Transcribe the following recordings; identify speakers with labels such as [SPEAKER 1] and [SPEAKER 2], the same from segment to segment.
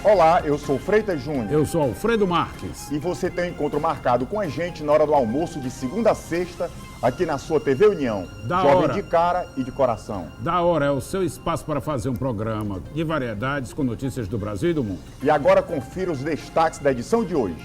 [SPEAKER 1] Olá, eu sou Freitas Júnior.
[SPEAKER 2] Eu sou Alfredo Marques.
[SPEAKER 1] E você tem um encontro marcado com a gente na hora do almoço de segunda a sexta, aqui na sua TV União. Jovem de cara e de coração.
[SPEAKER 2] Da hora é o seu espaço para fazer um programa de variedades com notícias do Brasil e do mundo.
[SPEAKER 1] E agora confira os destaques da edição de hoje.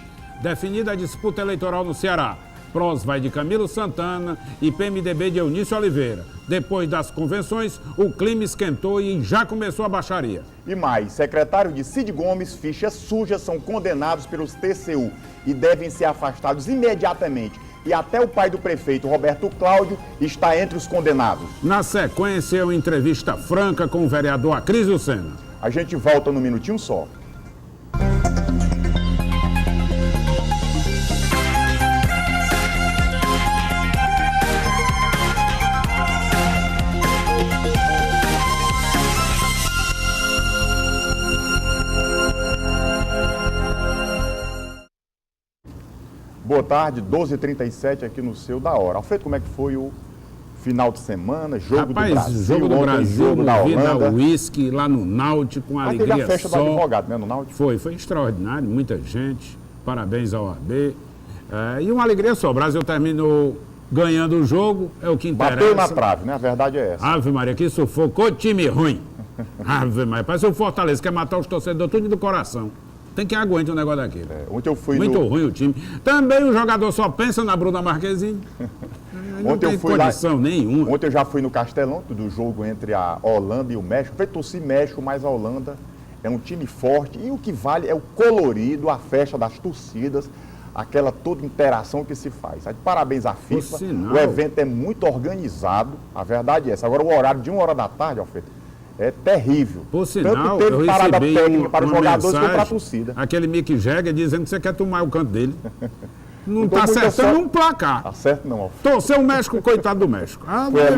[SPEAKER 2] Definida a disputa eleitoral no Ceará. PROS vai de Camilo Santana e PMDB de Eunício Oliveira. Depois das convenções, o clima esquentou e já começou a baixaria.
[SPEAKER 1] E mais, secretário de Cid Gomes, fichas sujas são condenados pelos TCU e devem ser afastados imediatamente. E até o pai do prefeito, Roberto Cláudio, está entre os condenados.
[SPEAKER 2] Na sequência, uma entrevista franca com o vereador Acrísio Sena.
[SPEAKER 1] A gente volta num minutinho só. Boa tarde, 12h37 aqui no seu Da Hora. Alfredo, como é que foi o final de semana? Jogo do Brasil,
[SPEAKER 2] jogo do Brasil,
[SPEAKER 1] jogo da Holanda.
[SPEAKER 2] Uísque, lá no Náutico, com alegria
[SPEAKER 1] teve a festa do advogado, né, no Náutico?
[SPEAKER 2] Foi extraordinário, muita gente, parabéns ao AB. E uma alegria só, o Brasil terminou ganhando o jogo, é o que interessa.
[SPEAKER 1] Bateu na trave, né? A verdade é essa.
[SPEAKER 2] Ave Maria, que sufocou time ruim. Ave Maria, parece o Fortaleza, quer matar os torcedores tudo do coração. Tem que aguentar um negócio daquele.
[SPEAKER 1] Ontem eu fui
[SPEAKER 2] muito ruim o time. Também o jogador só pensa na Bruna Marquezine. Não tem condição nenhuma.
[SPEAKER 1] Ontem eu já fui no Castelão, do jogo entre a Holanda e o México. Eu torci México, mas a Holanda é um time forte. E o que vale é o colorido, a festa das torcidas, aquela toda interação que se faz. Parabéns à FIFA. O evento é muito organizado, a verdade é essa. Agora, o horário de 1h da tarde, Alfredo, é terrível.
[SPEAKER 2] Por sinal,
[SPEAKER 1] teve
[SPEAKER 2] eu
[SPEAKER 1] parada
[SPEAKER 2] recebi
[SPEAKER 1] técnica para os jogadores
[SPEAKER 2] mensagem,
[SPEAKER 1] contra a torcida.
[SPEAKER 2] Aquele Mick Jagger dizendo que você quer tomar o canto dele. Não está acertando um placar.
[SPEAKER 1] Tá certo não, Alfredo.
[SPEAKER 2] Torceu o México, coitado do México.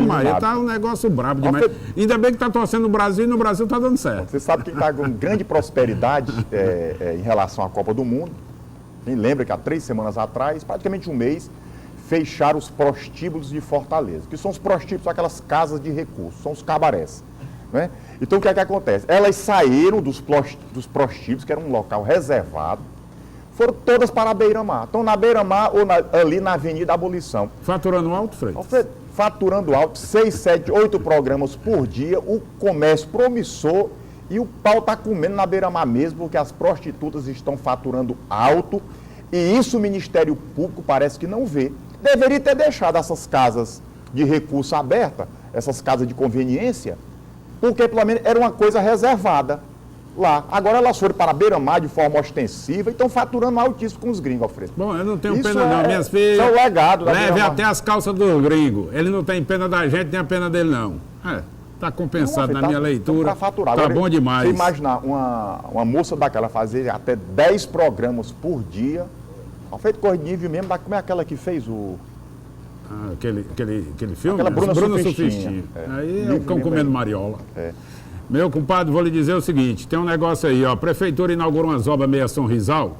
[SPEAKER 2] Maria, tá um negócio brabo demais. Ainda bem que está torcendo o Brasil e no Brasil está dando certo.
[SPEAKER 1] Você sabe que está com grande prosperidade em relação à Copa do Mundo. Quem lembra que há 3 semanas atrás, praticamente um mês, fecharam os prostíbulos de Fortaleza. Que são os prostíbulos, são aquelas casas de recursos, são os cabarés. Né? Então o que é que acontece? Elas saíram dos prostíbulos, que era um local reservado, foram todas para a Beira-Mar. Estão na Beira-Mar ou ali na Avenida Abolição.
[SPEAKER 2] Faturando alto, Freitas?
[SPEAKER 1] Faturando alto, 6, 7, 8 programas por dia, o comércio promissor e o pau está comendo na Beira-Mar mesmo, porque as prostitutas estão faturando alto e isso o Ministério Público parece que não vê. Deveria ter deixado essas casas de recurso abertas, essas casas de conveniência, porque pelo menos era uma coisa reservada lá. Agora elas foram para a Beira-Mar de forma ostensiva e estão faturando altíssimo com os gringos, Alfredo.
[SPEAKER 2] Bom, eu não tenho pena não, minhas filhas.
[SPEAKER 1] Isso é o legado da
[SPEAKER 2] Leve até as calças do gringo. Ele não tem pena da gente, nem a pena dele não. Está compensado na minha leitura. Tá
[SPEAKER 1] agora,
[SPEAKER 2] bom demais.
[SPEAKER 1] Você imaginar uma moça daquela fazer até 10 programas por dia. Alfredo Cornive mesmo, como é aquela que fez o...
[SPEAKER 2] Aquele filme?
[SPEAKER 1] Aquela Bruna
[SPEAKER 2] Sufistinha. Aí é o cão comendo mariola. Meu compadre, vou lhe dizer o seguinte, tem um negócio aí, ó, a prefeitura inaugurou umas obras meia São Rizal,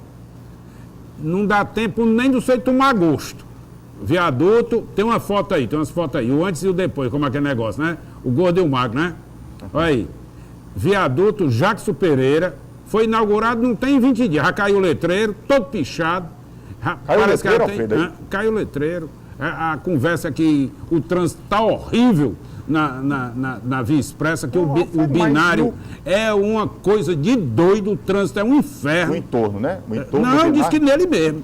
[SPEAKER 2] não dá tempo nem do você tomar gosto. Viaduto, tem umas fotos aí, o antes e o depois, como é aquele negócio, né? O gordo e o magro, né? Olha aí, viaduto Jackson Pereira, foi inaugurado não tem 20 dias, já caiu o letreiro, todo pichado.
[SPEAKER 1] Caiu o letreiro, Alfredo?
[SPEAKER 2] Caiu o letreiro. A conversa que o trânsito está horrível na Via Expressa, que o binário é uma coisa de doido, o trânsito é um inferno.
[SPEAKER 1] O entorno, né? O entorno
[SPEAKER 2] não, diz que nele mesmo.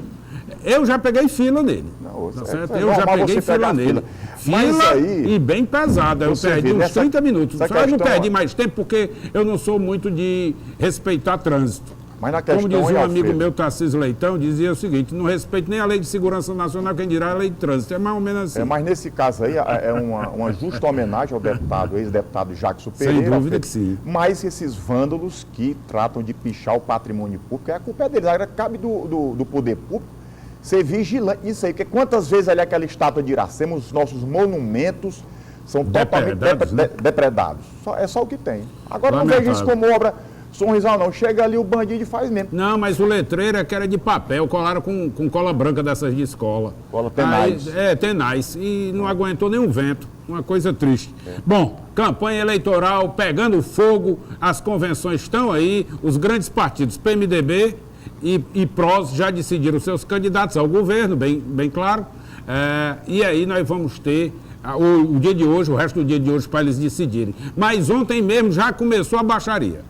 [SPEAKER 2] Eu já peguei fila nele. Eu já peguei fila nele. Fila aí, e bem pesada. Eu perdi uns 30 minutos. Só não perdi mais tempo porque eu não sou muito de respeitar trânsito.
[SPEAKER 1] Mas na questão,
[SPEAKER 2] como dizia um amigo meu, Tarcísio Leitão, dizia o seguinte, não respeito nem a Lei de Segurança Nacional, quem dirá a Lei de Trânsito. É mais ou menos assim.
[SPEAKER 1] Mas nesse caso aí é uma justa homenagem ao deputado, ex-deputado Jackson Pereira.
[SPEAKER 2] Sem dúvida que sim.
[SPEAKER 1] Mas esses vândalos que tratam de pichar o patrimônio público, a culpa é deles. Agora cabe do poder público ser vigilante nisso aí. Porque quantas vezes ali aquela estátua de Iracema, os nossos monumentos são totalmente depredados. É só o que tem. Agora não vejo isso como obra... Sonrisal não, chega ali o bandido e faz mesmo.
[SPEAKER 2] Não, mas o letreiro é que era de papel, colaram com cola branca dessas de escola.
[SPEAKER 1] Cola tenaz.
[SPEAKER 2] Tenaz, e não aguentou nenhum vento, uma coisa triste. Bom, campanha eleitoral pegando fogo, as convenções estão aí, os grandes partidos PMDB e PROS já decidiram seus candidatos ao governo, bem claro, e aí nós vamos ter o dia de hoje, o resto do dia de hoje para eles decidirem. Mas ontem mesmo já começou a baixaria.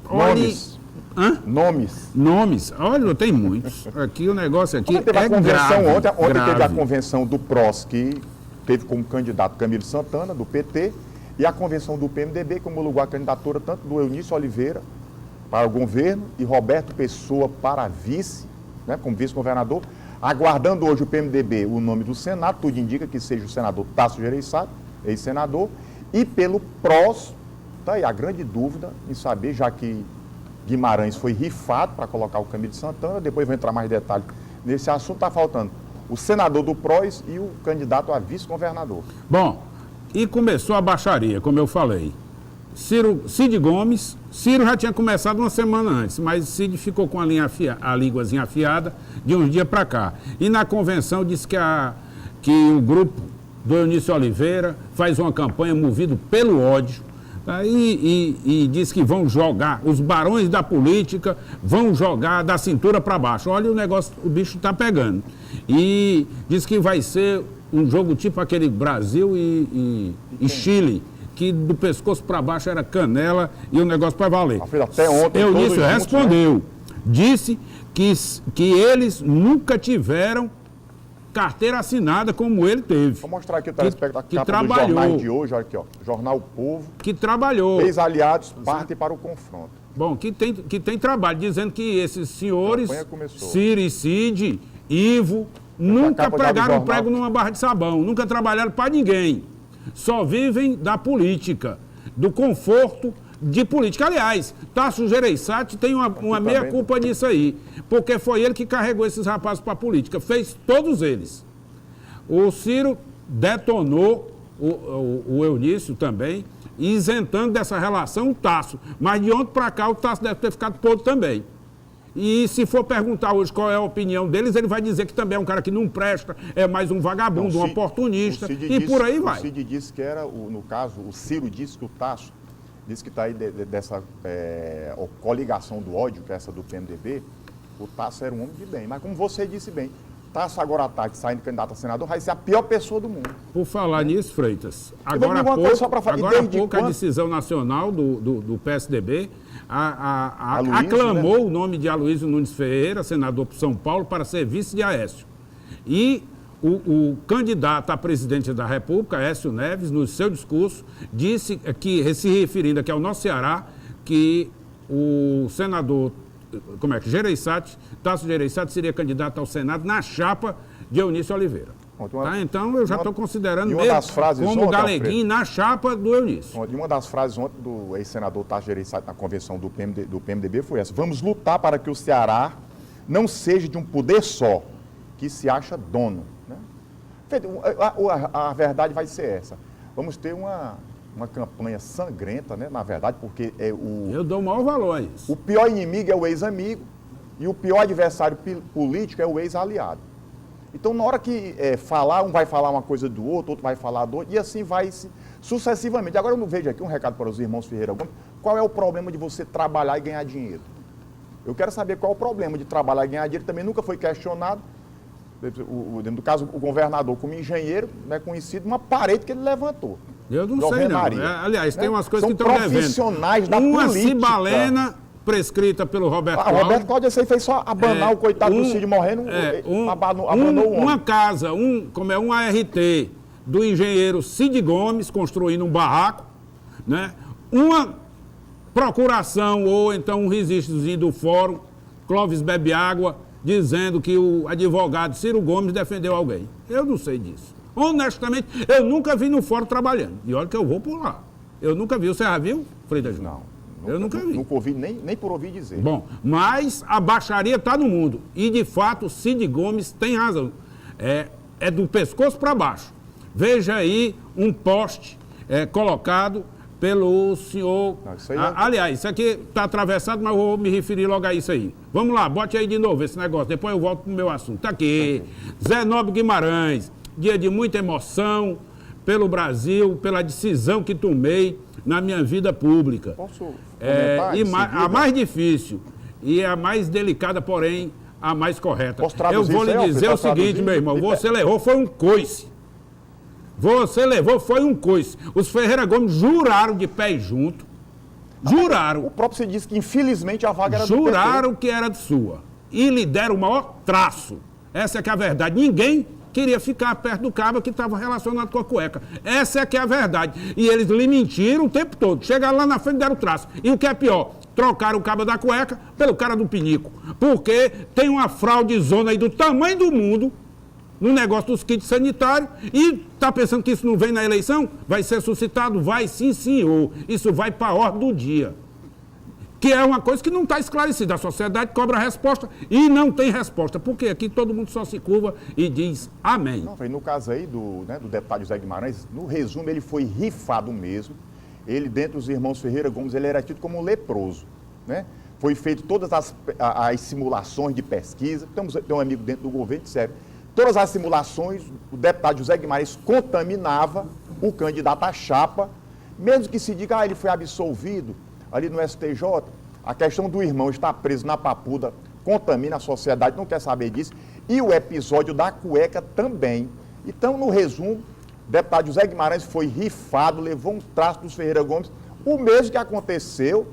[SPEAKER 1] Nomes.
[SPEAKER 2] Hã?
[SPEAKER 1] Nomes.
[SPEAKER 2] Nomes. Olha, tem muitos. Aqui o negócio aqui
[SPEAKER 1] Teve a convenção
[SPEAKER 2] grave,
[SPEAKER 1] ontem
[SPEAKER 2] grave.
[SPEAKER 1] Teve a convenção do PROS, que teve como candidato Camilo Santana, do PT, e a convenção do PMDB, que homologou a candidatura tanto do Eunício Oliveira para o governo e Roberto Pessoa para vice, né, como vice-governador. Aguardando hoje o PMDB o nome do Senado, tudo indica que seja o senador Tasso Gereissati, ex-senador, e pelo PROS. Está aí a grande dúvida em saber, já que Guimarães foi rifado para colocar o Camilo Santana, depois vou entrar mais em detalhe nesse assunto, está faltando o senador do PROS e o candidato a vice-governador.
[SPEAKER 2] Bom, e começou a baixaria, como eu falei. Cid Gomes, Ciro já tinha começado uma semana antes, mas Cid ficou com a línguazinha afiada de uns dias para cá. E na convenção disse que o grupo do Eunício Oliveira faz uma campanha movido pelo ódio. E diz que vão jogar, os barões da política vão jogar da cintura para baixo. Olha, o bicho está pegando. E diz que vai ser um jogo tipo aquele Brasil e Chile, que do pescoço para baixo era canela e o negócio para valer.
[SPEAKER 1] Até ontem,
[SPEAKER 2] Eunício respondeu, né? Disse que eles nunca tiveram carteira assinada como ele teve.
[SPEAKER 1] Vou mostrar aqui o telespectador
[SPEAKER 2] que trabalhou.
[SPEAKER 1] Do jornal de hoje, olha aqui, ó, Jornal O Povo.
[SPEAKER 2] Que trabalhou.
[SPEAKER 1] Ex-aliados partem para o confronto.
[SPEAKER 2] Bom, que tem trabalho, dizendo que esses senhores, Ciro e Cid, Ivo, nunca pregaram prego numa barra de sabão, nunca trabalharam para ninguém. Só vivem da política, do conforto de política. Aliás, Tasso Gereissati tem uma meia-culpa nisso aí, porque foi ele que carregou esses rapazes para a política, fez todos eles. O Ciro detonou o Eunício também, isentando dessa relação o Tasso, mas de ontem para cá o Tasso deve ter ficado podre também. E se for perguntar hoje qual é a opinião deles, ele vai dizer que também é um cara que não presta, é mais um vagabundo, um oportunista, e por aí vai.
[SPEAKER 1] O Cid disse que era, no caso, o Ciro disse que o Tasso, disse que está aí dessa coligação do ódio, que é essa do PMDB, o Tasso era um homem de bem. Mas como você disse bem, Tasso agora à tarde, saindo candidato a senador, vai ser a pior pessoa do mundo.
[SPEAKER 2] Por falar nisso, Freitas, agora há pouco a decisão nacional do PSDB aclamou, né, o nome de Aloysio Nunes Ferreira, senador por São Paulo, para ser vice de Aécio. E o candidato a presidente da República, Aécio Neves, no seu discurso, disse que, se referindo aqui ao nosso Ceará, que o senador Tasso Gereissati seria candidato ao Senado na chapa de Eunício Oliveira. Então eu já estou considerando mesmo como Galeguinho na chapa do Eunício.
[SPEAKER 1] Uma das frases ontem do ex-senador Tasso Gereissati na convenção do PMDB foi essa: vamos lutar para que o Ceará não seja de um poder só, que se acha dono. Né? A verdade vai ser essa. Vamos ter uma campanha sangrenta, né, na verdade, porque
[SPEAKER 2] eu dou o maior valor a isso.
[SPEAKER 1] O pior inimigo é o ex-amigo e o pior adversário político é o ex-aliado. Então, na hora que um vai falar uma coisa do outro vai falar do outro, e assim vai sucessivamente. Agora eu não vejo aqui um recado para os irmãos Ferreira Gomes. Qual é o problema de você trabalhar e ganhar dinheiro? Eu quero saber qual é o problema de trabalhar e ganhar dinheiro. Também nunca foi questionado. No caso, o governador, como engenheiro, é conhecido uma parede que ele levantou.
[SPEAKER 2] Eu não sei, não. Aliás, tem umas coisas
[SPEAKER 1] São
[SPEAKER 2] que estão devendo.
[SPEAKER 1] profissionais da
[SPEAKER 2] política. Uma
[SPEAKER 1] cibalena
[SPEAKER 2] prescrita pelo Roberto Cláudio.
[SPEAKER 1] Roberto Cláudio, esse aí fez só abanar o coitado do Cid morrendo, abanou o homem.
[SPEAKER 2] Uma casa, um ART do engenheiro Cid Gomes, construindo um barraco, né? Uma procuração ou então um registrozinho do fórum, Clóvis Bebe Água, dizendo que o advogado Ciro Gomes defendeu alguém. Eu não sei disso. Honestamente, eu nunca vi no fórum trabalhando. E olha que eu vou por lá. Eu nunca vi. Você já viu, Freitas Júnior?
[SPEAKER 1] Não.
[SPEAKER 2] Eu nunca vi.
[SPEAKER 1] Nunca ouvi, nem por ouvir dizer.
[SPEAKER 2] Bom, mas a baixaria está no mundo. E, de fato, Cid Gomes tem razão. É do pescoço para baixo. Veja aí um poste colocado pelo senhor...
[SPEAKER 1] Não, isso aí
[SPEAKER 2] Aliás, isso aqui está atravessado, mas eu vou me referir logo a isso aí. Vamos lá, bote aí de novo esse negócio, depois eu volto para o meu assunto. Está aqui, Zé Nobre Guimarães, dia de muita emoção pelo Brasil, pela decisão que tomei na minha vida pública.
[SPEAKER 1] Posso
[SPEAKER 2] a mais difícil e a mais delicada, porém, a mais correta. Eu vou lhe dizer o seguinte, meu irmão, você levou foi um coice. Você levou foi um coice. Os Ferreira Gomes juraram de pé junto. Juraram.
[SPEAKER 1] O próprio se disse que, infelizmente, a vaga era do
[SPEAKER 2] Juraram que era de sua. E lhe deram o maior traço. Essa é que é a verdade. Ninguém queria ficar perto do cabo que estava relacionado com a cueca. Essa é que é a verdade. E eles lhe mentiram o tempo todo. Chegaram lá na frente e deram o traço. E o que é pior, trocaram o cabo da cueca pelo cara do pinico. Porque tem uma fraudezona aí do tamanho do mundo no negócio dos kits sanitários e está pensando que isso não vem na eleição? Vai ser suscitado? Vai sim, senhor. Isso vai para a ordem do dia. Que é uma coisa que não está esclarecida. A sociedade cobra a resposta e não tem resposta. Porque aqui todo mundo só se curva e diz amém.
[SPEAKER 1] Não, no caso aí do deputado José Guimarães, no resumo, ele foi rifado mesmo. Ele, dentre os irmãos Ferreira Gomes, ele era tido como um leproso, né? Foi feito todas as simulações de pesquisa. Tem um amigo dentro do governo que disseram, todas as simulações, o deputado José Guimarães contaminava o candidato à chapa, mesmo que se diga, ele foi absolvido ali no STJ, a questão do irmão estar preso na papuda contamina a sociedade, não quer saber disso, e o episódio da cueca também. Então, no resumo, o deputado José Guimarães foi rifado, levou um traço dos Ferreira Gomes, o mesmo que aconteceu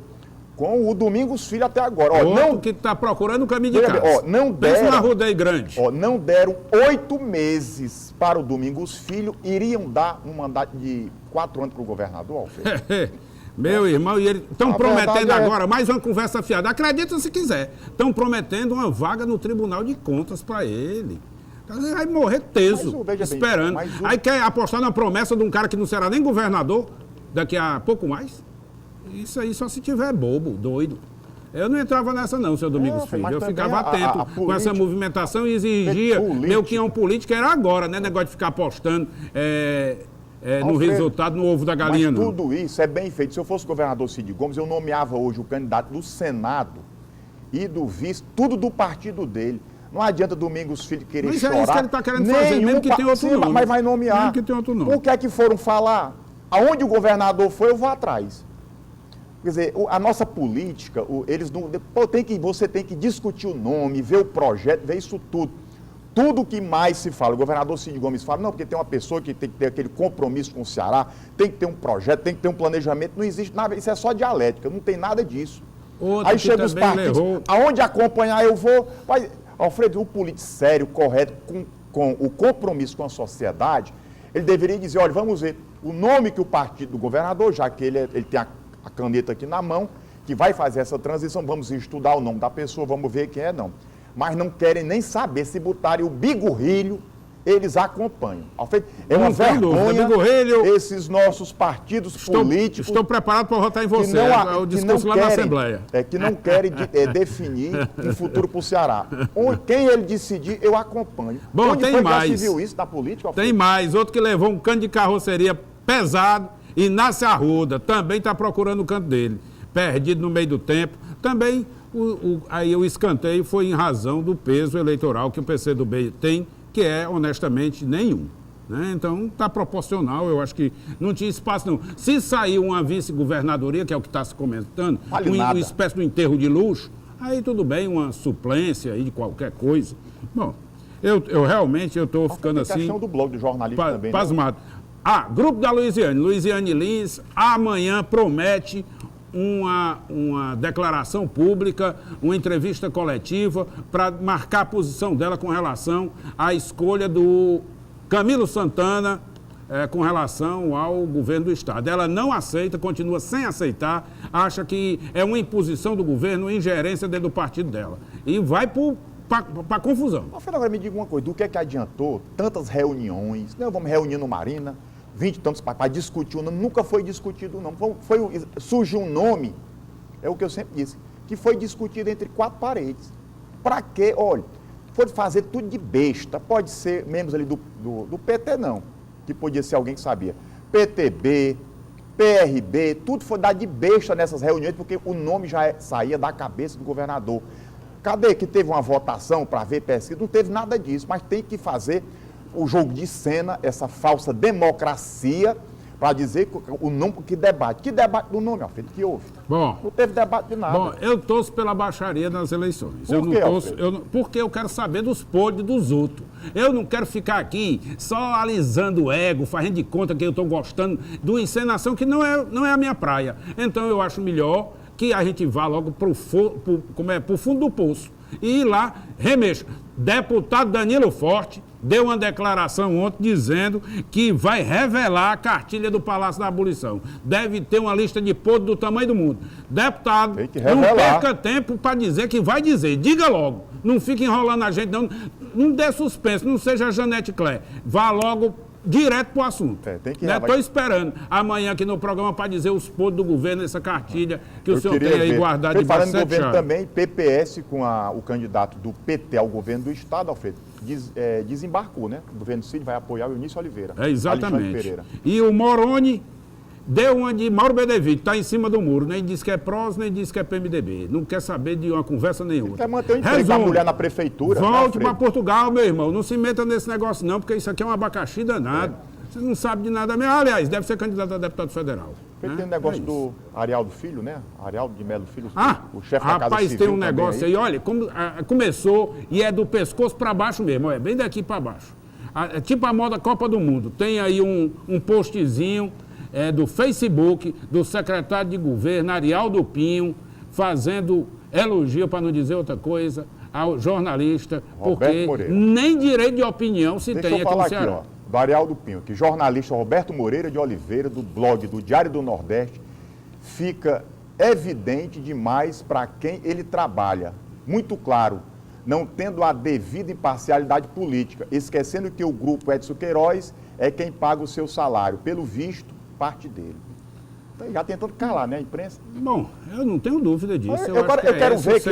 [SPEAKER 1] com o Domingos Filho até agora.
[SPEAKER 2] Outro que está procurando o caminho de casa.
[SPEAKER 1] Não deram,
[SPEAKER 2] uma rodeio grande.
[SPEAKER 1] Não deram 8 meses para o Domingos Filho, iriam dar um mandato de 4 anos para o governador, Alfredo.
[SPEAKER 2] Meu irmão, e eles estão prometendo agora mais uma conversa fiada. Acredita se quiser. Estão prometendo uma vaga no Tribunal de Contas para ele. Ele vai morrer teso, esperando. Aí quer apostar na promessa de um cara que não será nem governador daqui a pouco mais? Isso aí só se tiver bobo, doido. Eu não entrava nessa não, seu Domingos Filho. Eu ficava atento com essa movimentação e exigia meu quinhão político, era agora, né? Negócio de ficar apostando no resultado, no ovo da galinha,
[SPEAKER 1] mas
[SPEAKER 2] não.
[SPEAKER 1] Tudo isso é bem feito. Se eu fosse governador Cid Gomes, eu nomeava hoje o candidato do Senado e do vice, tudo do partido dele. Não adianta Domingos Filho querer chorar.
[SPEAKER 2] Mas é isso que ele está querendo fazer, mesmo que tem outro nome.
[SPEAKER 1] Mas vai nomear.
[SPEAKER 2] Mesmo que tem outro nome.
[SPEAKER 1] O que é que foram falar? Aonde o governador foi, eu vou atrás. Quer dizer, a nossa política, eles não... você tem que discutir o nome, ver o projeto, ver isso tudo. Tudo que mais se fala, o governador Cid Gomes fala, não, porque tem uma pessoa que tem que ter aquele compromisso com o Ceará, tem que ter um projeto, tem que ter um planejamento, não existe nada, isso é só dialética, não tem nada disso. Aí chega os partidos, aonde acompanhar eu vou... Mas, Alfredo, o político sério, correto, com o compromisso com a sociedade, ele deveria dizer, olha, vamos ver o nome que o partido do governador, já que ele tem a caneta aqui na mão, que vai fazer essa transição, vamos estudar o nome da pessoa, vamos ver quem é, não. Mas não querem nem saber, se botarem o bigorrilho, eles acompanham. É uma vergonha esses nossos partidos políticos...
[SPEAKER 2] Estou preparado para votar em você, é o discurso lá na Assembleia.
[SPEAKER 1] Que não querem definir um futuro para o Ceará. Quem ele decidir, eu acompanho.
[SPEAKER 2] Bom,
[SPEAKER 1] onde
[SPEAKER 2] tem mais.
[SPEAKER 1] Já se viu isso na política?
[SPEAKER 2] Tem mais. Outro que levou um cano de carroceria pesado, Inácio Arruda, também está procurando o canto dele. Perdido no meio do tempo. Também aí o escanteio foi em razão do peso eleitoral que o PCdoB tem, que é, honestamente, nenhum. Né? Então, está proporcional, eu acho que não tinha espaço, não. Se sair uma vice-governadoria, que é o que está se comentando, uma espécie de enterro de luxo, aí tudo bem, uma suplência aí de qualquer coisa. Bom, eu realmente estou ficando assim... A
[SPEAKER 1] questão do blog do jornalista também.
[SPEAKER 2] Pasmado. Grupo da Luiziane Lins, amanhã promete uma declaração pública, uma entrevista coletiva para marcar a posição dela com relação à escolha do Camilo Santana com relação ao governo do Estado. Ela não aceita, continua sem aceitar, acha que é uma imposição do governo, uma ingerência dentro do partido dela. E vai para confusão.
[SPEAKER 1] Agora me diga uma coisa, do que é que adiantou tantas reuniões? Não, vamos reunir no Marina, 20 e tantos para discutir, nunca foi discutido, não. Surgiu um nome, é o que eu sempre disse, que foi discutido entre 4 paredes. Para quê? Olha, foi fazer tudo de besta, pode ser membros ali do PT, não, que podia ser alguém que sabia. PTB, PRB, tudo foi dado de besta nessas reuniões, porque o nome já saía da cabeça do governador. Cadê que teve uma votação para ver pesquisa? Não teve nada disso, mas tem que fazer o jogo de cena, essa falsa democracia, para dizer o nome que debate. Que debate do nome, Alfredo, que houve?
[SPEAKER 2] Bom,
[SPEAKER 1] não teve debate de nada. Bom,
[SPEAKER 2] eu torço pela baixaria nas eleições.
[SPEAKER 1] Por quê,
[SPEAKER 2] porque eu quero saber dos podres dos outros. Eu não quero ficar aqui só alisando o ego, fazendo de conta que eu estou gostando de uma encenação que não é a minha praia. Então eu acho melhor que a gente vá logo para o fundo do poço e ir lá, remexa. Deputado Danilo Forte deu uma declaração ontem dizendo que vai revelar a cartilha do Palácio da Abolição. Deve ter uma lista de podre do tamanho do mundo. Deputado, não perca tempo para dizer que vai dizer. Diga logo. Não fique enrolando a gente, não. Não dê suspense, não seja Janete Clé. Vá logo direto para o assunto. Estou esperando amanhã aqui no programa para dizer os podres do governo, essa cartilha que o senhor tem aí guardado de
[SPEAKER 1] falando do governo também, PPS com o candidato do PT ao governo do Estado, Alfredo, desembarcou, né? O governo Cid vai apoiar o Eunício Oliveira.
[SPEAKER 2] Exatamente. E o Moroni deu uma de Mauro Benevides, está em cima do muro, nem diz que é PROS, nem diz que é PMDB. Não quer saber de uma conversa nenhuma.
[SPEAKER 1] Ele quer manter o emprego da mulher na prefeitura.
[SPEAKER 2] Volte para Portugal, meu irmão. Não se meta nesse negócio não, porque isso aqui é um abacaxi danado. Você não sabe de nada mesmo. Aliás, deve ser candidato a deputado federal.
[SPEAKER 1] Porque tem um negócio do Arialdo Filho, né? Arialdo de Melo Filho,
[SPEAKER 2] o chefe da Casa Civil. Rapaz, tem um negócio aí, olha, começou e é do pescoço para baixo mesmo, é bem daqui para baixo. É tipo a moda Copa do Mundo. Tem aí um postzinho do Facebook, do secretário de governo, Arialdo Pinho, fazendo elogio, para não dizer outra coisa, ao jornalista, porque nem direito de opinião se tem aqui no Ceará.
[SPEAKER 1] Aqui, do Arialdo Pinho, que jornalista Roberto Moreira de Oliveira, do blog do Diário do Nordeste, fica evidente demais para quem ele trabalha. Muito claro, não tendo a devida imparcialidade política, esquecendo que o grupo Edson Queiroz é quem paga o seu salário, pelo visto, parte dele. Então, já tentando calar, né, a imprensa?
[SPEAKER 2] Bom, eu não tenho dúvida disso.
[SPEAKER 1] Eu quero ver que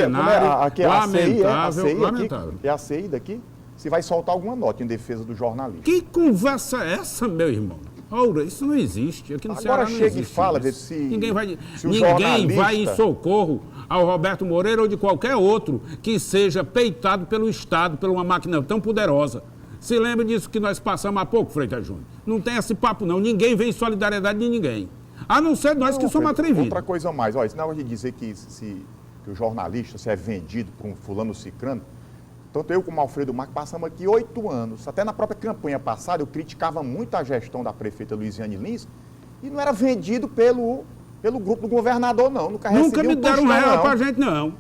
[SPEAKER 2] lamentável.
[SPEAKER 1] É a CI daqui, se vai soltar alguma nota em defesa do jornalista.
[SPEAKER 2] Que conversa é essa, meu irmão? Ora, isso não existe. Aqui no Ceará não
[SPEAKER 1] chega e fala
[SPEAKER 2] se ninguém vai em socorro ao Roberto Moreira ou de qualquer outro que seja peitado pelo Estado, por uma máquina tão poderosa. Se lembra disso que nós passamos há pouco, Freitas Júnior? Não tem esse papo, não. Ninguém vem em solidariedade de ninguém. A não ser nós que somos atrevidos.
[SPEAKER 1] Outra coisa mais, esse negócio de dizer que o jornalista se é vendido por um fulano cicrano, tanto eu como o Alfredo Marques passamos aqui 8 anos. Até na própria campanha passada eu criticava muito a gestão da prefeita Luiziane Lins e não era vendido pelo grupo do governador, não.
[SPEAKER 2] Nunca me deram R$1 pra gente, não.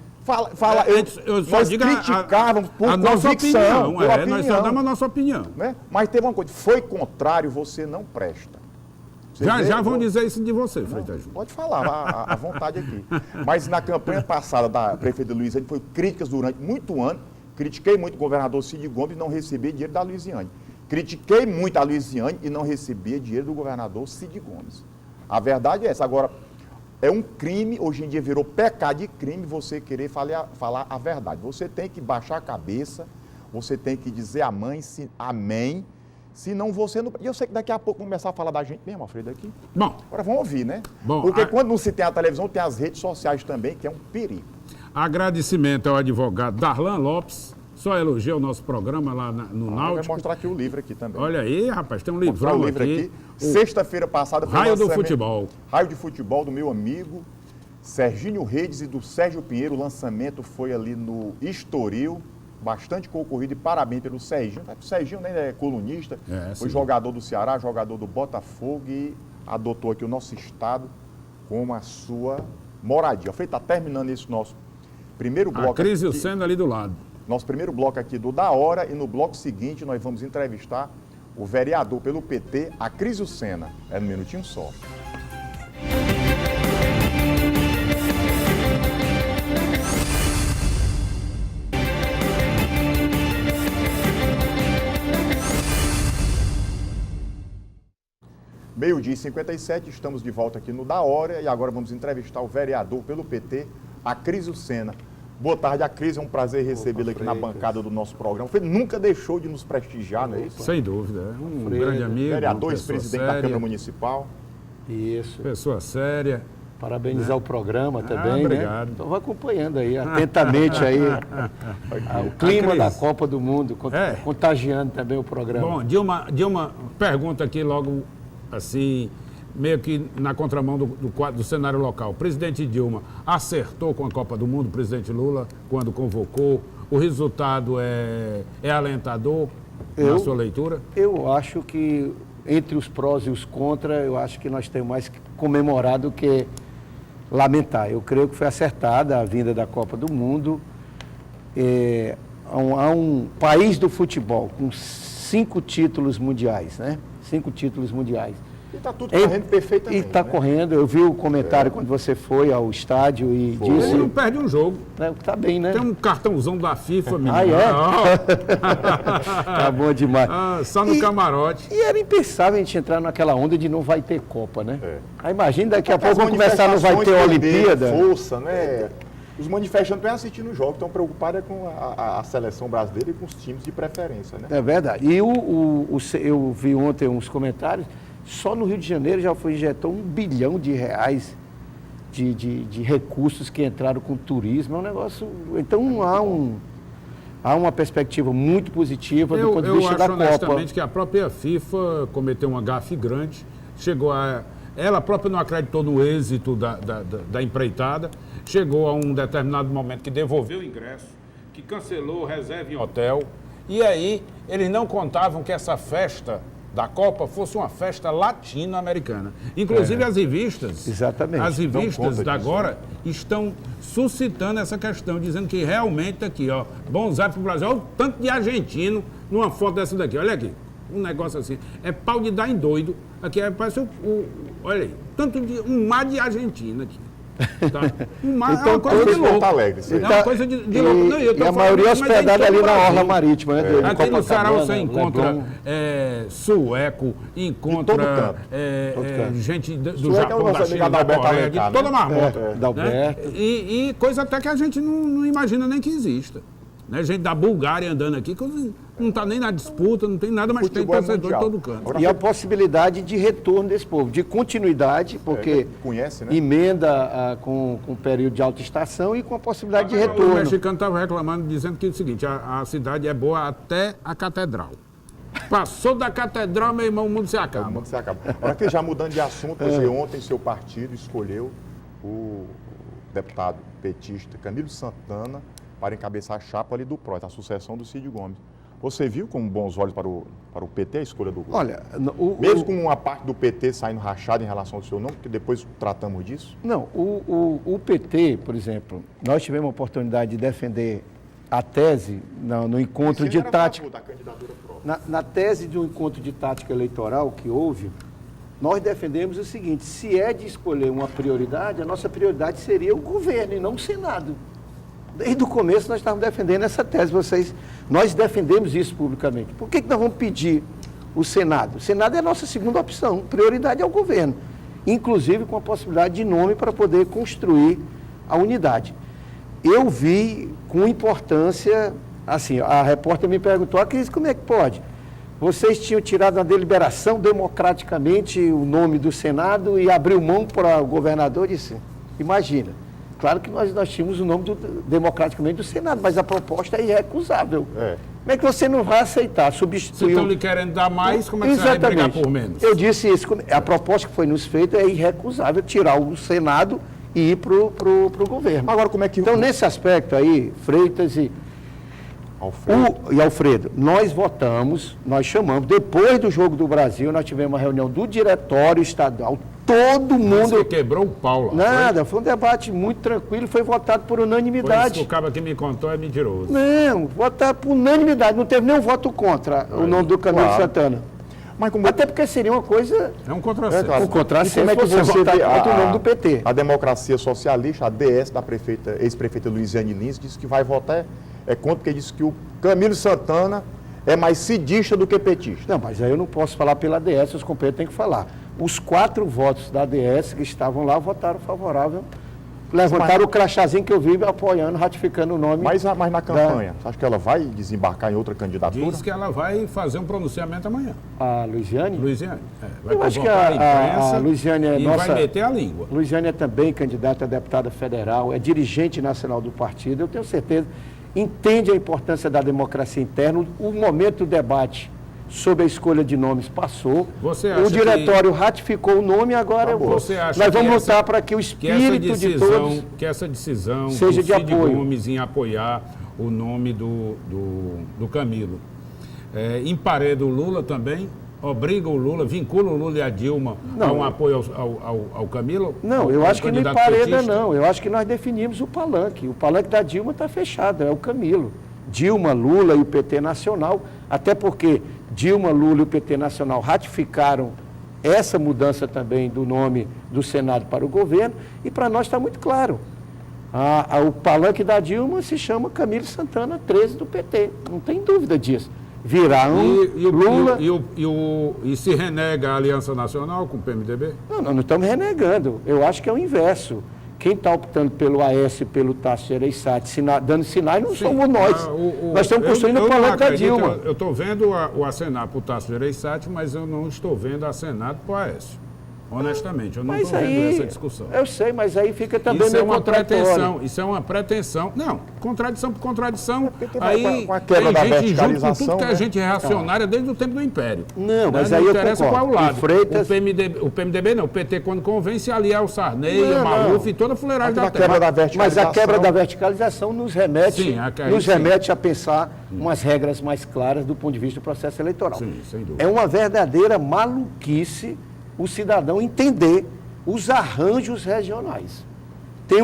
[SPEAKER 1] Nós criticávamos por
[SPEAKER 2] nossa opinião. Nós só damos a nossa opinião.
[SPEAKER 1] Né? Mas teve uma coisa, foi contrário, você não presta.
[SPEAKER 2] Já vão dizer isso de você, Freitas Júnior.
[SPEAKER 1] Pode falar, à vontade aqui. Mas na campanha passada da prefeita Luiziane foi críticas durante muito ano. Critiquei muito o governador Cid Gomes e não recebia dinheiro da Luiziane. Critiquei muito a Luiziane e não recebia dinheiro do governador Cid Gomes. A verdade é essa. Agora, é um crime, hoje em dia virou pecado de crime você querer falar a verdade. Você tem que baixar a cabeça, você tem que dizer amém, senão você não... E eu sei que daqui a pouco vão começar a falar da gente mesmo, Alfredo, aqui.
[SPEAKER 2] Bom.
[SPEAKER 1] Agora vamos ouvir, né? Porque quando não se tem a televisão, tem as redes sociais também, que é um perigo.
[SPEAKER 2] Agradecimento ao advogado Darlan Lopes, só elogia o nosso programa lá no Náutico.
[SPEAKER 1] Vai mostrar aqui o livro aqui também.
[SPEAKER 2] Olha aí, rapaz, tem um livrão aqui.
[SPEAKER 1] Sexta-feira passada foi
[SPEAKER 2] Raio do Futebol.
[SPEAKER 1] Raio de Futebol do meu amigo Serginho Redes e do Sérgio Pinheiro. O lançamento foi ali no Estoril, bastante concorrido e parabéns pelo Serginho. O Serginho nem é colunista, foi jogador do Ceará, jogador do Botafogo e adotou aqui o nosso estado como a sua moradia. Está terminando esse nosso primeiro bloco.
[SPEAKER 2] A crise aqui, sendo ali do lado.
[SPEAKER 1] Nosso primeiro bloco aqui do Da Hora, e no bloco seguinte nós vamos entrevistar o vereador pelo PT, Acrísio Senna. É no minutinho só. Meio-dia e 57, estamos de volta aqui no Da Hora e agora vamos entrevistar o vereador pelo PT, Acrísio Senna. Boa tarde, Acrísio, é um prazer recebê-lo aqui na bancada do nosso programa. Ele nunca deixou de nos prestigiar, não é isso?
[SPEAKER 2] Sem dúvida, é um grande amigo.
[SPEAKER 1] Vereador, ex-presidente da Câmara Municipal.
[SPEAKER 3] Isso.
[SPEAKER 2] Pessoa séria.
[SPEAKER 3] Parabenizar o programa também,
[SPEAKER 2] obrigado.
[SPEAKER 3] né? Então vai acompanhando aí, atentamente aí, o clima da Copa do Mundo, contagiando também o programa.
[SPEAKER 2] Bom, Dilma, pergunta aqui logo, assim, meio que na contramão do cenário local. O presidente Dilma acertou com a Copa do Mundo, o presidente Lula, quando convocou? O resultado é alentador na sua leitura?
[SPEAKER 3] Eu acho que, entre os prós e os contras, eu acho que nós temos mais que comemorar do que lamentar. Eu creio que foi acertada a vinda da Copa do Mundo. Há um país do futebol com 5 títulos mundiais, né? 5 títulos mundiais.
[SPEAKER 1] E está tudo correndo perfeitamente.
[SPEAKER 3] E está correndo. Eu vi o comentário quando você foi ao estádio e disse...
[SPEAKER 2] Ele não perde um jogo.
[SPEAKER 3] Está bem, né?
[SPEAKER 2] Tem um cartãozão da FIFA, menino.
[SPEAKER 3] Tá bom demais.
[SPEAKER 2] Só no camarote.
[SPEAKER 3] E era impensável a gente entrar naquela onda de não vai ter Copa, né? Aí imagina, daqui a pouco vamos começar, não vai ter Olimpíada.
[SPEAKER 1] Força, né? Os manifestantes estão assistindo o jogo, estão preocupados com a seleção brasileira e com os times de preferência, né?
[SPEAKER 3] É verdade. E eu vi ontem uns comentários, só no Rio de Janeiro já injetou R$1 bilhão de recursos que entraram com o turismo. É um negócio... Então há uma perspectiva muito positiva do ponto de vista da Copa. Eu acho honestamente
[SPEAKER 2] que a própria FIFA cometeu uma gafe grande, ela própria não acreditou no êxito da empreitada, chegou a um determinado momento que devolveu o ingresso, que cancelou reserva em hotel, e aí eles não contavam que essa festa da Copa fosse uma festa latino-americana. Inclusive as revistas,
[SPEAKER 3] exatamente.
[SPEAKER 2] As revistas da agora estão suscitando essa questão, dizendo que realmente aqui, ó, bom zap pro Brasil, olha o tanto de argentino numa foto dessa daqui, olha aqui, um negócio assim, é pau de dar em doido, aqui parece olha aí, um mar de Argentina aqui. Tá.
[SPEAKER 1] Então, é uma coisa de louco.
[SPEAKER 2] É uma coisa de louco. Não,
[SPEAKER 3] e a maioria hospedada ali na orla marítima, né?
[SPEAKER 2] Aqui no Ceará você encontra sueco, encontra gente do Japão, da China, da Coreia, de toda a marmota. E coisa até que a gente não imagina nem que exista. Né? Gente da Bulgária andando aqui, não está nem na disputa, não tem nada, mas tem torcedor de todo canto.
[SPEAKER 3] E a possibilidade de retorno desse povo, de continuidade, porque
[SPEAKER 1] conhece, né?
[SPEAKER 3] Emenda com um período de alta estação e com a possibilidade de retorno.
[SPEAKER 2] O mexicano estava reclamando, dizendo que é o seguinte, a cidade é boa até a catedral. Passou da catedral, meu irmão, o mundo se acaba.
[SPEAKER 1] O mundo se acaba. Agora que já mudando de assunto, ontem seu partido escolheu o deputado petista Camilo Santana para encabeçar a chapa ali do PROS, a sucessão do Cid Gomes. Você viu com bons olhos para o PT a escolha do...
[SPEAKER 3] Olha...
[SPEAKER 1] Mesmo com uma parte do PT saindo rachada em relação ao seu nome, porque depois tratamos disso?
[SPEAKER 3] Não, o PT, por exemplo, nós tivemos a oportunidade de defender a tese no encontro de tática...
[SPEAKER 1] Da candidatura
[SPEAKER 3] na tese de um encontro de tática eleitoral que houve, nós defendemos o seguinte, se é de escolher uma prioridade, a nossa prioridade seria o governo e não o Senado. Desde o começo nós estávamos defendendo essa tese, nós defendemos isso publicamente. Por que nós vamos pedir o Senado? O Senado é a nossa segunda opção, prioridade é o governo, inclusive com a possibilidade de nome para poder construir a unidade. Eu vi com importância, assim, a repórter me perguntou, Cris, como é que pode? Vocês tinham tirado na deliberação democraticamente o nome do Senado e abriu mão para o governador? Disse, imagina. Claro que nós tínhamos o nome democraticamente do Senado, mas a proposta é irrecusável. Como é que você não vai aceitar substituir...
[SPEAKER 2] Se estão lhe querendo dar mais, como é que você vai brigar por menos?
[SPEAKER 3] Eu disse isso, a proposta que foi nos feita é irrecusável, tirar o Senado e ir para o governo.
[SPEAKER 1] Agora, como é que...
[SPEAKER 3] Então, nesse aspecto aí, Freitas e Alfredo, nós votamos, nós chamamos, depois do Jogo do Brasil, nós tivemos uma reunião do Diretório Estadual, todo mundo...
[SPEAKER 2] Você quebrou o pau lá.
[SPEAKER 3] Nada, foi um debate muito tranquilo, foi votado por unanimidade.
[SPEAKER 2] Pois o cara que me contou é mentiroso.
[SPEAKER 3] Não, votaram por unanimidade, não teve nenhum voto contra o nome do Camilo Santana. Mas até porque seria uma coisa...
[SPEAKER 2] É um contrassenso.
[SPEAKER 3] Um contrassenso,
[SPEAKER 1] como é que você
[SPEAKER 3] votar contra o nome do PT.
[SPEAKER 1] A democracia socialista, a DS da ex-prefeita Luiziane Lins, disse que vai votar contra, porque disse que o Camilo Santana é mais cidista do que petista.
[SPEAKER 3] Não, mas aí eu não posso falar pela ADS, os companheiros têm que falar. Os 4 votos da ADS que estavam lá votaram favorável levantaram o crachazinho que eu vi apoiando, ratificando o nome.
[SPEAKER 1] Mas na campanha, você acha que ela vai desembarcar em outra candidatura?
[SPEAKER 2] Diz que ela vai fazer um pronunciamento amanhã.
[SPEAKER 3] A Luiziane?
[SPEAKER 2] Luiziane. Vai
[SPEAKER 3] Eu acho que
[SPEAKER 2] convocar
[SPEAKER 3] a Luiziane é
[SPEAKER 2] e
[SPEAKER 3] nossa...
[SPEAKER 2] vai meter a língua.
[SPEAKER 3] Luiziane é também candidata a deputada federal, é dirigente nacional do partido, eu tenho certeza, entende a importância da democracia interna, o momento do debate sobre a escolha de nomes passou, o diretório ratificou o nome, agora nós vamos lutar para que o espírito de todos
[SPEAKER 2] que essa decisão
[SPEAKER 3] seja de apoio.
[SPEAKER 2] Gomes em apoiar o nome do Camilo. Empareda o Lula também, obriga o Lula, vincula o Lula e a Dilma a um apoio ao Camilo?
[SPEAKER 3] Não, eu acho que não empareda não, eu acho que nós definimos o palanque da Dilma está fechado, é o Camilo. Dilma, Lula e o PT Nacional, até porque Dilma, Lula e o PT Nacional ratificaram essa mudança também do nome do Senado para o governo, e para nós está muito claro. O palanque da Dilma se chama Camilo Santana, 13 do PT, não tem dúvida disso. Virá Lula...
[SPEAKER 2] E se renega a Aliança Nacional com o PMDB?
[SPEAKER 3] Não estamos renegando, eu acho que é o inverso. Quem está optando pelo Aécio, pelo Tasso Gereissati, dando sinais, não somos nós. Nós estamos construindo o palanque da Dilma.
[SPEAKER 2] Eu estou vendo o acenar para o Tasso Gereissati, mas eu não estou vendo acenado para o Aécio. Honestamente, eu não estou vendo essa discussão.
[SPEAKER 3] Eu sei, mas aí fica também meio contraditório.
[SPEAKER 2] Isso é uma pretensão. Não, contradição por contradição.
[SPEAKER 1] Aí com a quebra da verticalização,
[SPEAKER 2] tudo que a gente é reacionária desde o tempo do Império.
[SPEAKER 3] Não, mas aí
[SPEAKER 2] não interessa qual é o lado.
[SPEAKER 3] Freitas...
[SPEAKER 2] O PMDB não, o PT quando convence ali é o Sarney, o Maluf e toda a fuleiragem da terra.
[SPEAKER 3] Mas a quebra da verticalização nos remete, remete a pensar umas regras mais claras do ponto de vista do processo eleitoral.
[SPEAKER 2] Sim, sem dúvida.
[SPEAKER 3] É uma verdadeira maluquice o cidadão entender os arranjos regionais. Tem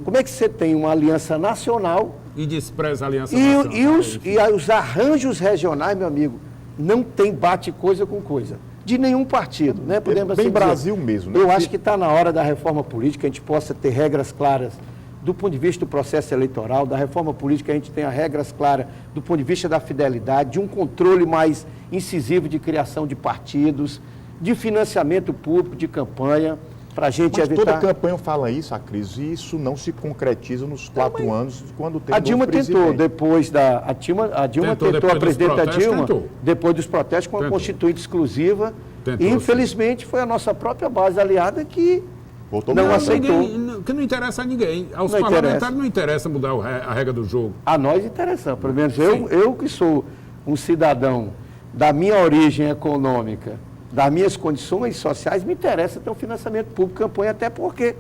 [SPEAKER 3] como é que você tem uma aliança nacional...
[SPEAKER 2] E despreza a aliança nacional.
[SPEAKER 3] E os arranjos regionais, meu amigo, não tem bate coisa com coisa. De nenhum partido, né? Podemos
[SPEAKER 1] bem
[SPEAKER 3] assim
[SPEAKER 1] Brasil
[SPEAKER 3] dizer.
[SPEAKER 1] Mesmo, né?
[SPEAKER 3] Eu acho que está na hora da reforma política, a gente possa ter regras claras do ponto de vista do processo eleitoral, da reforma política a gente tenha regras claras do ponto de vista da fidelidade, de um controle mais incisivo de criação de partidos, de financiamento público, de campanha, para a gente evitar...
[SPEAKER 1] Toda campanha fala isso, a crise, e isso não se concretiza nos 4 anos quando tem
[SPEAKER 3] a Dilma tentou, depois da... A Dilma tentou, a presidenta Dilma, depois dos protestos, com a Constituinte exclusiva, e infelizmente foi a nossa própria base aliada que não aceitou.
[SPEAKER 2] Que não interessa a ninguém. Aos parlamentares não interessa mudar a regra do jogo.
[SPEAKER 3] A nós interessa, pelo menos eu que sou um cidadão da minha origem econômica, das minhas condições sociais, me interessa ter um financiamento público, campanha, até porque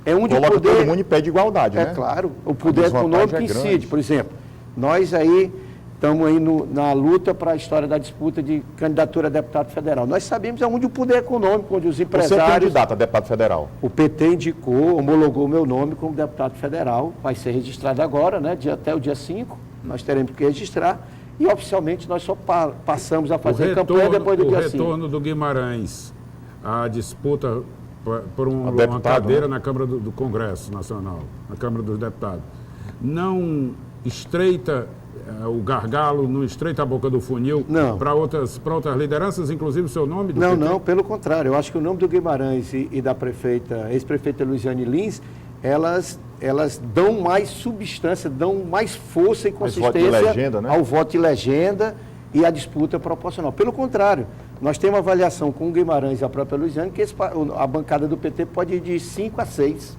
[SPEAKER 3] é onde
[SPEAKER 1] coloca
[SPEAKER 3] o poder...
[SPEAKER 1] todo mundo em pé de igualdade, né?
[SPEAKER 3] É claro, o poder econômico incide. Por exemplo, nós aí estamos aí na luta para a história da disputa de candidatura a deputado federal. Nós sabemos aonde o poder econômico, onde os empresários...
[SPEAKER 1] Você é candidato a deputado federal?
[SPEAKER 3] O PT indicou, homologou o meu nome como deputado federal, vai ser registrado agora, né? Até o dia 5, nós teremos que registrar. E, oficialmente, nós só passamos a fazer campanha depois do dia 5.
[SPEAKER 2] O retorno do Guimarães à disputa por uma cadeira, né, na Câmara do Congresso Nacional, na Câmara dos Deputados, não estreita o gargalo, não estreita a boca do funil para outras lideranças, inclusive o seu nome?
[SPEAKER 3] Não, pelo contrário. Eu acho que o nome do Guimarães e da ex-prefeita Luiziane Lins, elas dão mais substância, dão mais força e consistência ao voto de legenda e à disputa proporcional. Pelo contrário, nós temos uma avaliação com o Guimarães e a própria Luiziane que a bancada do PT pode ir de 5 a 6.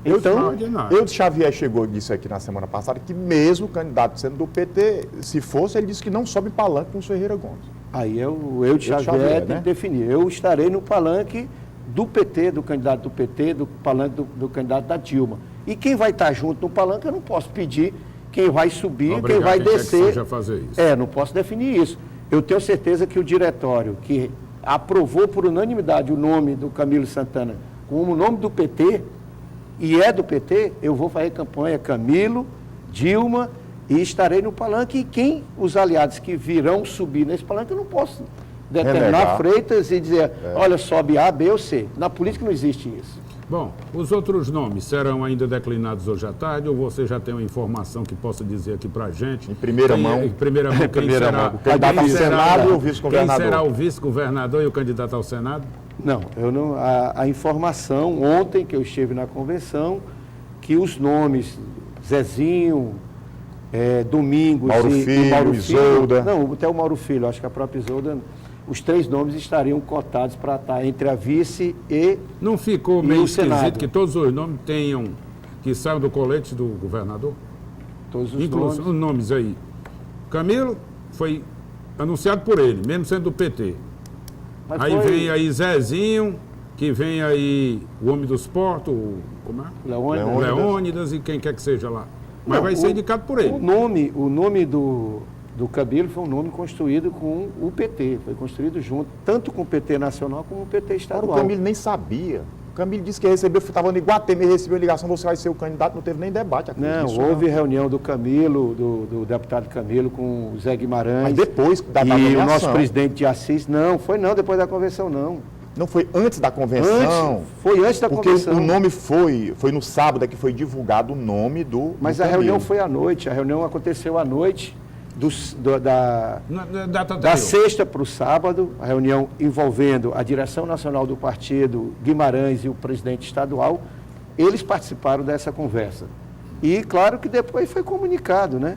[SPEAKER 3] Então,
[SPEAKER 1] Eudes Xavier chegou disso aqui na semana passada, que mesmo o candidato sendo do PT, se fosse, ele disse que não sobe palanque com o Ferreira Gomes.
[SPEAKER 3] Aí o Eudes Xavier tem que definir. Eu estarei no palanque do PT, do candidato do PT, do palanque do candidato da Dilma. E quem vai estar junto no palanque, eu não posso pedir quem vai subir, quem vai descer. Não posso definir isso. Eu tenho certeza que o diretório que aprovou por unanimidade o nome do Camilo Santana como o nome do PT, e é do PT, eu vou fazer campanha Camilo, Dilma, e estarei no palanque. E os aliados que virão subir nesse palanque, eu não posso determinar Freitas e dizer, olha, sobe A, B ou C. Na política não existe isso.
[SPEAKER 2] Bom, os outros nomes serão ainda declinados hoje à tarde, ou você já tem uma informação que possa dizer aqui para a gente?
[SPEAKER 1] Em primeira mão.
[SPEAKER 2] Em primeira mão, quem será
[SPEAKER 1] o candidato ao Senado e o vice-governador.
[SPEAKER 2] Quem será o vice-governador e o candidato ao Senado?
[SPEAKER 3] Não, eu não. A informação, ontem que eu estive na convenção, que os nomes Zezinho, Domingos
[SPEAKER 1] Mauro Filho,
[SPEAKER 3] Mauro
[SPEAKER 1] Isolda.
[SPEAKER 3] Não, até o Mauro Filho, acho que a própria Isolda, os 3 nomes estariam cotados para estar entre a vice e
[SPEAKER 2] Não ficou
[SPEAKER 3] e
[SPEAKER 2] meio
[SPEAKER 3] o
[SPEAKER 2] esquisito
[SPEAKER 3] Senado.
[SPEAKER 2] que todos os nomes tenham, que saiam do colete do governador?
[SPEAKER 3] Todos os
[SPEAKER 2] Inclusive,
[SPEAKER 3] nomes.
[SPEAKER 2] os nomes aí. Camilo foi anunciado por ele, mesmo sendo do PT.
[SPEAKER 3] Mas
[SPEAKER 2] Aí
[SPEAKER 3] foi
[SPEAKER 2] vem aí Zezinho, que vem aí o homem dos portos, como é?
[SPEAKER 3] Leônidas.
[SPEAKER 2] Leônidas e quem quer que seja lá. Mas
[SPEAKER 3] Não,
[SPEAKER 2] vai ser indicado por ele.
[SPEAKER 3] O nome do Camilo foi um nome construído com o PT, foi construído junto, tanto com o PT nacional como o PT
[SPEAKER 1] Agora,
[SPEAKER 3] estadual.
[SPEAKER 1] o Camilo nem sabia. O Camilo disse que recebeu, estava no Iguatemi, recebeu ligação, você vai ser o candidato, não teve nem debate.
[SPEAKER 3] Não,
[SPEAKER 1] Isso
[SPEAKER 3] houve reunião do Camilo, do deputado Camilo com o Zé Guimarães.
[SPEAKER 1] Mas depois da
[SPEAKER 3] e
[SPEAKER 1] nomeação.
[SPEAKER 3] o nosso presidente de Assis, não, depois da convenção, não.
[SPEAKER 1] Não foi antes da convenção.
[SPEAKER 3] Foi antes da
[SPEAKER 1] porque
[SPEAKER 3] convenção.
[SPEAKER 1] o nome foi no sábado que foi divulgado o nome do
[SPEAKER 3] Mas
[SPEAKER 1] do
[SPEAKER 3] a reunião
[SPEAKER 1] Camilo.
[SPEAKER 3] foi à noite, a reunião aconteceu à noite, da
[SPEAKER 2] Na data
[SPEAKER 3] Da
[SPEAKER 2] anterior.
[SPEAKER 3] sexta para o sábado, a reunião envolvendo a direção nacional do partido, Guimarães e o presidente estadual, eles participaram dessa conversa. E claro que depois foi comunicado, né?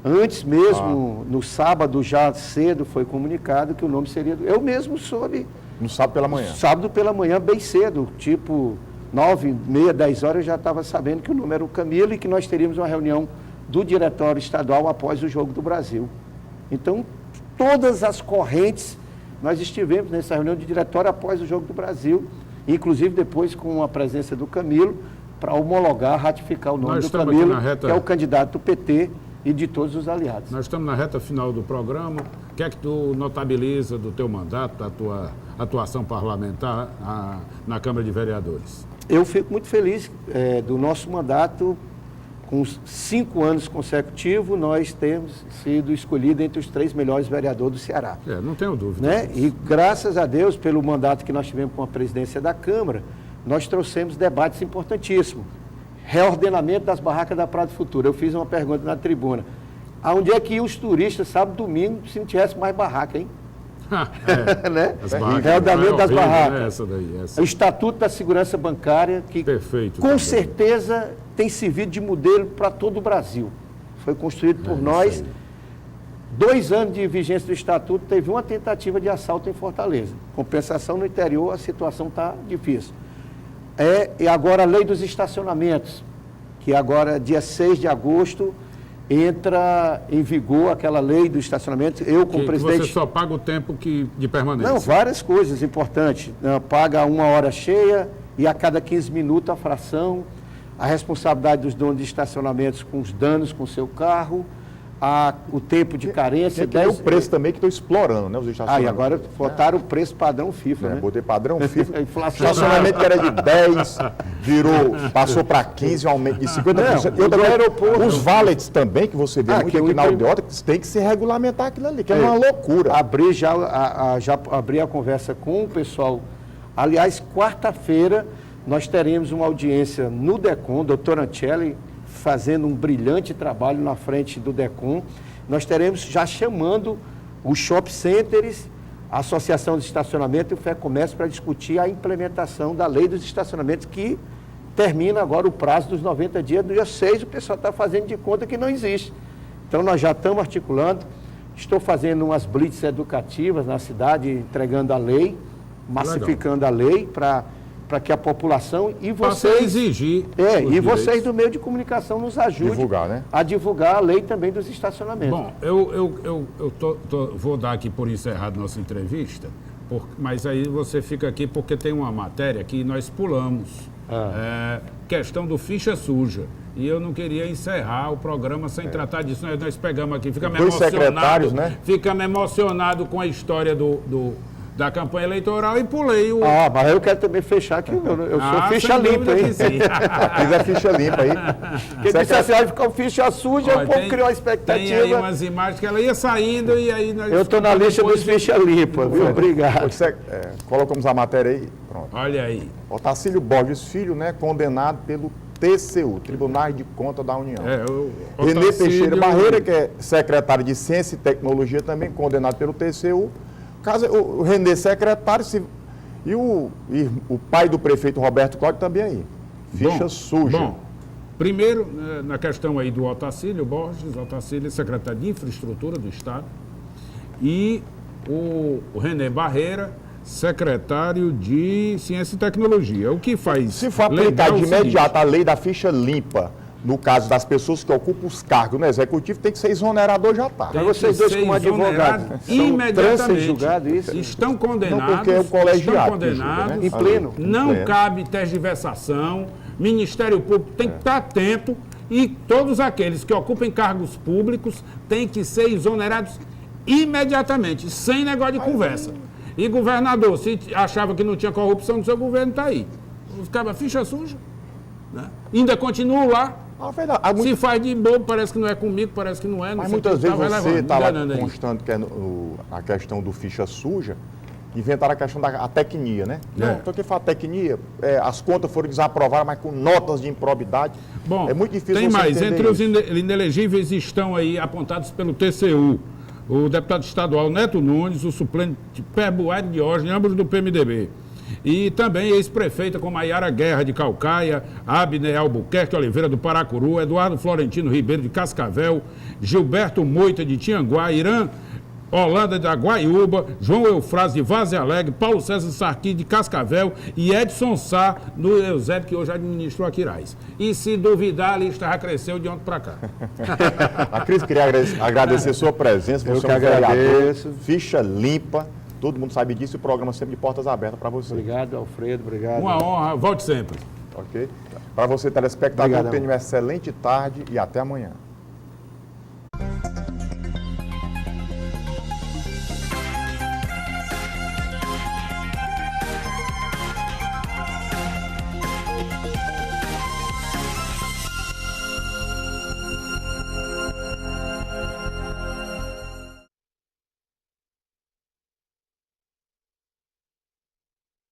[SPEAKER 3] Antes mesmo, no sábado já cedo, foi comunicado que o nome seria... Eu mesmo soube,
[SPEAKER 1] No sábado pela manhã.
[SPEAKER 3] sábado pela manhã, bem cedo, tipo 9h30, 10 horas, eu já estava sabendo que o nome era o Camilo e que nós teríamos uma reunião do diretório estadual após o Jogo do Brasil. Então, todas as correntes, nós estivemos nessa reunião de diretório após o Jogo do Brasil, inclusive depois com a presença do Camilo, para homologar, ratificar o nome
[SPEAKER 2] Nós
[SPEAKER 3] do
[SPEAKER 2] estamos aqui
[SPEAKER 3] Camilo,
[SPEAKER 2] na reta-
[SPEAKER 3] que é o candidato do PT e de todos os aliados.
[SPEAKER 2] Nós estamos na reta final do programa. O que é que tu notabiliza do teu mandato, da tua atuação parlamentar na Câmara de Vereadores?
[SPEAKER 3] Eu fico muito feliz do nosso mandato. Com 5 anos consecutivos, nós temos sido escolhidos entre os 3 melhores vereadores do Ceará.
[SPEAKER 2] Não tenho dúvida.
[SPEAKER 3] Né? E graças a Deus, pelo mandato que nós tivemos com a presidência da Câmara, nós trouxemos debates importantíssimos. Reordenamento das barracas da Praia do Futuro. Eu fiz uma pergunta na tribuna. Aonde é que iam os turistas, sábado e domingo, se não tivesse mais barraca, hein? Né?
[SPEAKER 2] As barracas,
[SPEAKER 3] Reordenamento das
[SPEAKER 2] horrível,
[SPEAKER 3] barracas.
[SPEAKER 2] né? Essa daí, essa.
[SPEAKER 3] O Estatuto da Segurança Bancária, que
[SPEAKER 2] Perfeito.
[SPEAKER 3] com
[SPEAKER 2] também.
[SPEAKER 3] certeza tem servido de modelo para todo o Brasil. Foi construído por nós.
[SPEAKER 2] isso aí.
[SPEAKER 3] 2 anos de vigência do Estatuto, teve uma tentativa de assalto em Fortaleza. Compensação no interior, a situação está difícil. E agora a lei dos estacionamentos, que agora, dia 6 de agosto, entra em vigor aquela lei do estacionamento. Eu, como
[SPEAKER 2] Que
[SPEAKER 3] presidente...
[SPEAKER 2] você só paga o tempo de permanência.
[SPEAKER 3] Não, várias coisas importantes. Paga 1 hora cheia e a cada 15 minutos a fração, a responsabilidade dos donos de estacionamentos com os danos com o seu carro, o tempo de carência.
[SPEAKER 1] Tem o preço também que estão explorando, né? Os
[SPEAKER 3] E
[SPEAKER 1] estacionamentos.
[SPEAKER 3] agora botaram o preço padrão FIFA, né?
[SPEAKER 1] Botei padrão FIFA.
[SPEAKER 3] A inflação.
[SPEAKER 1] Estacionamento que era de 10, passou para 15, um aumento de 50%.
[SPEAKER 3] Não,
[SPEAKER 1] E outra
[SPEAKER 3] do
[SPEAKER 1] coisa,
[SPEAKER 3] aeroporto.
[SPEAKER 1] os valets também, que você vê muito
[SPEAKER 3] que
[SPEAKER 1] aqui na
[SPEAKER 3] eu
[SPEAKER 1] Aldeota, que tem que se regulamentar aquilo ali, que é uma loucura.
[SPEAKER 3] Já abri a conversa com o pessoal. Aliás, quarta-feira nós teremos uma audiência no DECOM, doutor Ancelli fazendo um brilhante trabalho na frente do DECOM. Nós teremos já chamando os shopping centers, a Associação de Estacionamento e o FEComércio para discutir a implementação da lei dos estacionamentos, que termina agora o prazo dos 90 dias. No dia 6 o pessoal está fazendo de conta que não existe. Então nós já estamos articulando, estou fazendo umas blitz educativas na cidade, entregando a lei, massificando a lei para que a população e
[SPEAKER 2] Passa a
[SPEAKER 3] vocês...
[SPEAKER 2] exigir.
[SPEAKER 3] E vocês do meio de comunicação nos ajudem
[SPEAKER 1] Divulgar, né?
[SPEAKER 3] a divulgar a lei também dos estacionamentos.
[SPEAKER 2] Bom, eu vou dar aqui por encerrado nossa entrevista, mas aí você fica aqui porque tem uma matéria que nós pulamos. Questão do ficha suja. E eu não queria encerrar o programa sem tratar disso. Nós pegamos aqui, ficamos
[SPEAKER 1] Dois
[SPEAKER 2] emocionados.
[SPEAKER 1] secretários, né?
[SPEAKER 2] Ficamos emocionados com a história da campanha eleitoral e pulei o.
[SPEAKER 3] Mas eu quero também fechar aqui. Eu sou ficha
[SPEAKER 2] sem
[SPEAKER 3] limpa,
[SPEAKER 2] dúvida
[SPEAKER 3] hein?
[SPEAKER 2] que sim.
[SPEAKER 1] Fiz a ficha limpa aí.
[SPEAKER 3] Quem disse assim, vai ficar ficha suja,
[SPEAKER 2] Olha,
[SPEAKER 3] o povo criou a expectativa.
[SPEAKER 2] Tem aí umas imagens que ela ia saindo e aí nós...
[SPEAKER 3] Eu estou na lista dos ficha limpa, viu? Obrigado.
[SPEAKER 1] Colocamos a matéria aí, pronto.
[SPEAKER 2] Olha aí.
[SPEAKER 1] Otacílio Borges Filho, né, condenado pelo TCU, Tribunais de Contas da União. Renê
[SPEAKER 2] Otacílio...
[SPEAKER 1] Teixeira Barreira, que é secretário de Ciência e Tecnologia, também condenado pelo TCU. O Renê secretário, E o pai do prefeito Roberto Cláudio também aí. Ficha suja.
[SPEAKER 2] Bom, primeiro, na questão aí do Otacílio Borges, Otacílio é secretário de Infraestrutura do Estado, e o René Barreira, secretário de Ciência e Tecnologia. O que faz...
[SPEAKER 1] Se for aplicar de imediato a lei da ficha limpa, no caso das pessoas que ocupam os cargos no Executivo, tem que ser exonerador, já está.
[SPEAKER 3] Mas vocês dois, como advogados,
[SPEAKER 2] imediatamente
[SPEAKER 3] isso?
[SPEAKER 2] Estão condenados.
[SPEAKER 1] Não, porque é o colegiado
[SPEAKER 2] estão condenados.
[SPEAKER 3] Em pleno.
[SPEAKER 2] Não cabe tergiversação. Ministério Público tem que estar atento e todos aqueles que ocupem cargos públicos têm que ser exonerados imediatamente, sem negócio de conversa. E governador, se achava que não tinha corrupção no seu governo, está aí. Ficava ficha suja. Né? Ainda continua lá. Se faz de bobo, parece que não é comigo, parece que não é.
[SPEAKER 1] Mas muitas vezes você está lá constando que é a questão do ficha suja, inventaram a questão da tecnia, né? Não, então quem fala tecnia, as contas foram desaprovadas, mas com notas de improbidade.
[SPEAKER 2] Bom,
[SPEAKER 1] é muito difícil
[SPEAKER 2] tem
[SPEAKER 1] você
[SPEAKER 2] mais. Entre os
[SPEAKER 1] isso.
[SPEAKER 2] inelegíveis estão aí apontados pelo TCU. O deputado estadual Neto Nunes, o suplente Perbuário Diógenes, ambos do PMDB. E também ex-prefeita como Maiara Guerra de Calcaia, Abner Albuquerque Oliveira do Paracuru, Eduardo Florentino Ribeiro de Cascavel, Gilberto Moita de Tianguá, Irã Holanda da Guaiúba, João Eufrásio de Vaze Alegre, Paulo César Sarqui de Cascavel e Edson Sá do Eusébio, que hoje administrou Aquiraz. E se duvidar, a lista já cresceu de ontem para cá.
[SPEAKER 1] A Cris, queria agradecer sua presença. Você é um vereador, ficha limpa. Todo mundo sabe disso e o programa sempre de portas abertas para você.
[SPEAKER 3] Obrigado, Alfredo. Obrigado.
[SPEAKER 2] Uma honra. Volte sempre.
[SPEAKER 1] Ok? Para você, telespectador, tenha uma excelente tarde e até amanhã.